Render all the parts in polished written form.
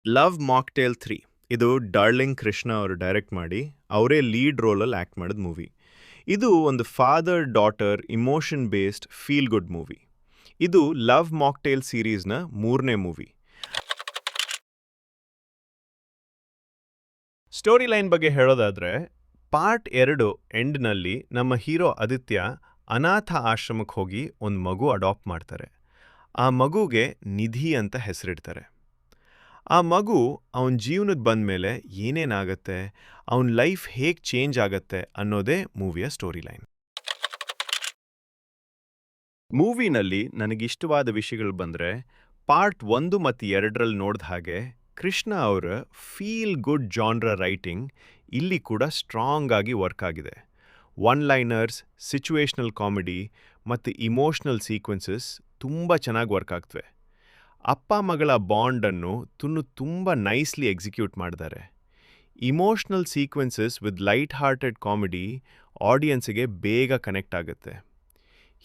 Love mocktail 3 ಇದು darling Krishna ಅವರು direct ಮಾಡಿ ಅವರೇ ಲೀಡ್ ರೋಲಲ್ಲಿ ಆ್ಯಕ್ಟ್ ಮಾಡಿದ ಮೂವಿ. ಇದು ಒಂದು father daughter emotion based feel good movie. ಇದು ಲವ್ ಮಾಕ್ಟೇಲ್ ಸೀರೀಸ್ನ 3ನೇ ಮೂವಿ. ಸ್ಟೋರಿ ಲೈನ್ ಬಗ್ಗೆ ಹೇಳೋದಾದ್ರೆ, ಪಾರ್ಟ್ 2 ಎಂಡ್ನಲ್ಲಿ ನಮ್ಮ ಹೀರೋ ಆದಿತ್ಯ ಅನಾಥ ಆಶ್ರಮಕ್ಕೆ ಹೋಗಿ ಒಂದು ಮಗು ಅಡಾಪ್ಟ್ ಮಾಡ್ತಾರೆ. ಆ ಮಗುಗೆ ನಿಧಿ ಅಂತ ಹೆಸರಿಡ್ತಾರೆ. ಆ ಮಗು ಅವನ ಜೀವನಕ್ಕೆ ಬಂದ ಮೇಲೆ ಏನೇನಾಗತ್ತೆ, ಅವನ ಲೈಫ್ ಹೇಗೆ ಚೇಂಜ್ ಆಗತ್ತೆ ಅನ್ನೋದೇ ಮೂವಿಯ ಸ್ಟೋರಿ ಲೈನ್. ಮೂವಿನಲ್ಲಿ ನನಗಿಷ್ಟವಾದ ವಿಷಯಗಳು ಬಂದರೆ, ಪಾರ್ಟ್ 1 ಮತ್ತು 2ರಲ್ಲಿ ನೋಡಿದ ಹಾಗೆ ಕೃಷ್ಣ ಅವರ ಫೀಲ್ ಗುಡ್ ಜಾನ್ರ ರೈಟಿಂಗ್ ಇಲ್ಲಿ ಕೂಡ ಸ್ಟ್ರಾಂಗ್ ಆಗಿ ವರ್ಕ್ ಆಗಿದೆ. ಒನ್ ಲೈನರ್ಸ್, ಸಿಚುವೇಶನಲ್ ಕಾಮಿಡಿ ಮತ್ತು ಇಮೋಷ್ನಲ್ ಸೀಕ್ವೆನ್ಸಸ್ ತುಂಬ ಚೆನ್ನಾಗಿ ವರ್ಕ್ ಆಗ್ತವೆ. ಅಪ್ಪ ಮಗಳ ಬಾಂಡನ್ನು ತುಂಬ ನೈಸ್ಲಿ ಎಕ್ಸಿಕ್ಯೂಟ್ ಮಾಡಿದ್ದಾರೆ. Emotional sequences with light hearted comedy ಆಡಿಯನ್ಸಿಗೆ ಬೇಗ ಕನೆಕ್ಟ್ ಆಗುತ್ತೆ.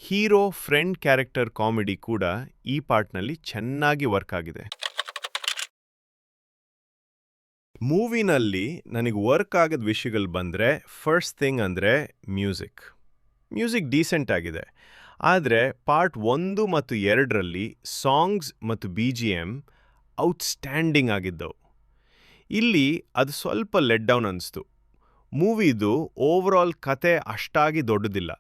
ಹೀರೋ ಫ್ರೆಂಡ್ ಕ್ಯಾರೆಕ್ಟರ್ ಕಾಮಿಡಿ ಕೂಡ ಈ ಪಾರ್ಟ್ನಲ್ಲಿ ಚೆನ್ನಾಗಿ ವರ್ಕ್ ಆಗಿದೆ. ಮೂವಿನಲ್ಲಿ ನನಗೆ ವರ್ಕ್ ಆಗದ ವಿಷಯಗಳು ಬಂದರೆ, ಫಸ್ಟ್ ಥಿಂಗ್ ಅಂದರೆ ಮ್ಯೂಸಿಕ್ ಡೀಸೆಂಟ್ ಆಗಿದೆ. ಆದರೆ ಪಾರ್ಟ್ 1 ಮತ್ತು 2ರಲ್ಲಿ ಸಾಂಗ್ಸ್ ಮತ್ತು BGM ಔಟ್ಸ್ಟ್ಯಾಂಡಿಂಗ್ ಆಗಿದ್ದವು. ಇಲ್ಲಿ ಅದು ಸ್ವಲ್ಪ ಲೆಟ್ ಡೌನ್ ಅನಿಸ್ತು. ಮೂವಿದು ಓವರಾಲ್ ಕತೆ ಅಷ್ಟಾಗಿ ದೊಡ್ಡದಿಲ್ಲ.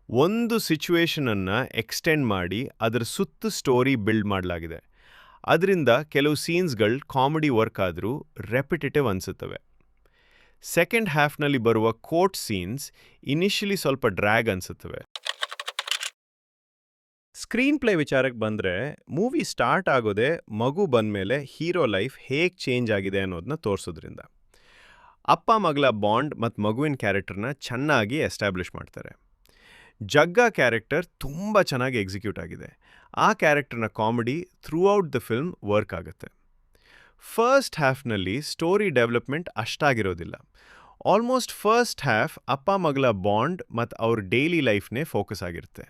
ಒಂದು ಸಿಚುವೇಶನನ್ನು ಎಕ್ಸ್ಟೆಂಡ್ ಮಾಡಿ ಅದರ ಸುತ್ತ ಸ್ಟೋರಿ ಬಿಲ್ಡ್ ಮಾಡಲಾಗಿದೆ. ಅದರಿಂದ ಕೆಲವು ಸೀನ್ಸ್ಗಳು ಕಾಮಿಡಿ ವರ್ಕ್ ಆದರೂ ರೆಪಿಟೇಟಿವ್ ಅನಿಸುತ್ತವೆ. ಸೆಕೆಂಡ್ ಹಾಫ್ನಲ್ಲಿ ಬರುವ ಕೋರ್ಟ್ ಸೀನ್ಸ್ ಇನಿಷಿಯಲಿ ಸ್ವಲ್ಪ ಡ್ರ್ಯಾಗ್ ಅನಿಸುತ್ತವೆ. ಸ್ಕ್ರೀನ್ ಪ್ಲೇ ವಿಚಾರಕ್ಕೆ ಬಂದರೆ, ಮೂವಿ ಸ್ಟಾರ್ಟ್ ಆಗೋದೇ ಮಗು ಬಂದಮೇಲೆ ಹೀರೋ ಲೈಫ್ ಹೇಗೆ ಚೇಂಜ್ ಆಗಿದೆ ಅನ್ನೋದನ್ನ ತೋರಿಸೋದ್ರಿಂದ. ಅಪ್ಪ ಮಗಳ ಬಾಂಡ್ ಮತ್ತು ಮಗುವಿನ ಕ್ಯಾರೆಕ್ಟರ್ನ ಚೆನ್ನಾಗಿ ಎಸ್ಟಾಬ್ಲಿಷ್ ಮಾಡ್ತಾರೆ. ಜಗ್ಗಾ ಕ್ಯಾರೆಕ್ಟರ್ ತುಂಬ ಚೆನ್ನಾಗಿ ಎಕ್ಸಿಕ್ಯೂಟ್ ಆಗಿದೆ. ಆ ಕ್ಯಾರೆಕ್ಟರ್ನ comedy throughout the film work ಆಗುತ್ತೆ. ಫಸ್ಟ್ ಹಾಫ್ನಲ್ಲಿ ಸ್ಟೋರಿ ಡೆವಲಪ್ಮೆಂಟ್ ಅಷ್ಟಾಗಿರೋದಿಲ್ಲ. ಆಲ್ಮೋಸ್ಟ್ ಫಸ್ಟ್ ಹಾಫ್ ಅಪ್ಪ ಮಗಳ ಬಾಂಡ್ ಮತ್ತು ಅವ್ರ ಡೈಲಿ ಲೈಫ್ನೇ ಫೋಕಸ್ ಆಗಿರುತ್ತೆ.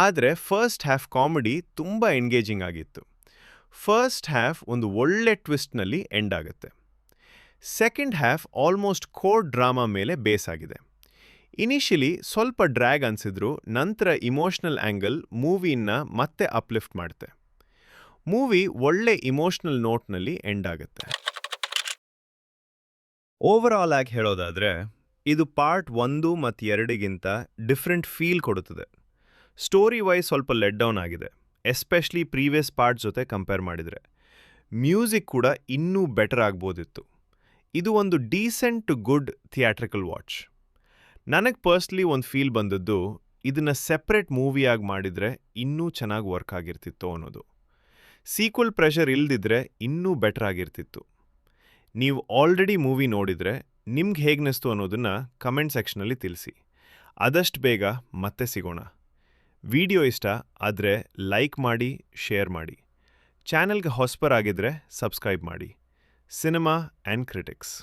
ಆದರೆ ಫಸ್ಟ್ ಹಾಫ್ ಕಾಮಿಡಿ ತುಂಬ ಎಂಗೇಜಿಂಗ್ ಆಗಿತ್ತು. ಫಸ್ಟ್ ಹಾಫ್ ಒಂದು ಒಳ್ಳೆ ಟ್ವಿಸ್ಟ್ನಲ್ಲಿ ಎಂಡ್ ಆಗುತ್ತೆ. Second half almost court drama ಮೇಲೆ ಬೇಸ್ ಆಗಿದೆ. ಇನಿಷಿಯಲಿ ಸ್ವಲ್ಪ ಡ್ರ್ಯಾಗ್ ಅನಿಸಿದ್ರು, ನಂತರ ಇಮೋಷ್ನಲ್ ಆ್ಯಂಗಲ್ ಮೂವಿನ ಮತ್ತೆ ಅಪ್ಲಿಫ್ಟ್ ಮಾಡುತ್ತೆ. ಮೂವಿ ಒಳ್ಳೆ ಇಮೋಷ್ನಲ್ ನೋಟ್ನಲ್ಲಿ ಎಂಡ್ ಆಗುತ್ತೆ. ಓವರಾಲ್ ಆಗಿ ಹೇಳೋದಾದರೆ, ಇದು ಪಾರ್ಟ್ 1 ಮತ್ತು 2ಗಿಂತ ಡಿಫ್ರೆಂಟ್ ಫೀಲ್ ಕೊಡುತ್ತದೆ. ಸ್ಟೋರಿ ವೈಸ್ ಸ್ವಲ್ಪ ಲೆಟ್ ಡೌನ್ ಆಗಿದೆ, ಎಸ್ಪೆಷಲಿ ಪ್ರೀವಿಯಸ್ ಪಾರ್ಟ್ ಜೊತೆ ಕಂಪೇರ್ ಮಾಡಿದರೆ. ಮ್ಯೂಸಿಕ್ ಕೂಡ ಇನ್ನೂ ಬೆಟರ್ ಆಗ್ಬೋದಿತ್ತು. ಇದು ಒಂದು decent to good theatrical watch. ನನಗೆ ಪರ್ಸ್ನಲಿ ಒಂದು ಫೀಲ್ ಬಂದದ್ದು, ಇದನ್ನು ಸೆಪ್ರೇಟ್ ಮೂವಿಯಾಗಿ ಮಾಡಿದರೆ ಇನ್ನೂ ಚೆನ್ನಾಗಿ ವರ್ಕ್ ಆಗಿರ್ತಿತ್ತು ಅನ್ನೋದು. ಸೀಕ್ವಲ್ ಪ್ರೆಷರ್ ಇಲ್ದಿದ್ರೆ ಇನ್ನೂ ಬೆಟರ್ ಆಗಿರ್ತಿತ್ತು. ನೀವು ಆಲ್ರೆಡಿ ಮೂವಿ ನೋಡಿದರೆ ನಿಮ್ಗೆ ಹೇಗನ್ನಿಸ್ತು ಅನ್ನೋದನ್ನು ಕಮೆಂಟ್ ಸೆಕ್ಷನಲ್ಲಿ ತಿಳಿಸಿ. ಆದಷ್ಟು ಬೇಗ ಮತ್ತೆ ಸಿಗೋಣ. ವಿಡಿಯೋ ಇಷ್ಟ ಆದರೆ ಲೈಕ್ ಮಾಡಿ, ಶೇರ್ ಮಾಡಿ. ಚಾನೆಲ್ಗೆ ಹೊಸಬರಾಗಿದ್ದರೆ ಸಬ್ಸ್ಕ್ರೈಬ್ ಮಾಡಿ. Cinema and critics.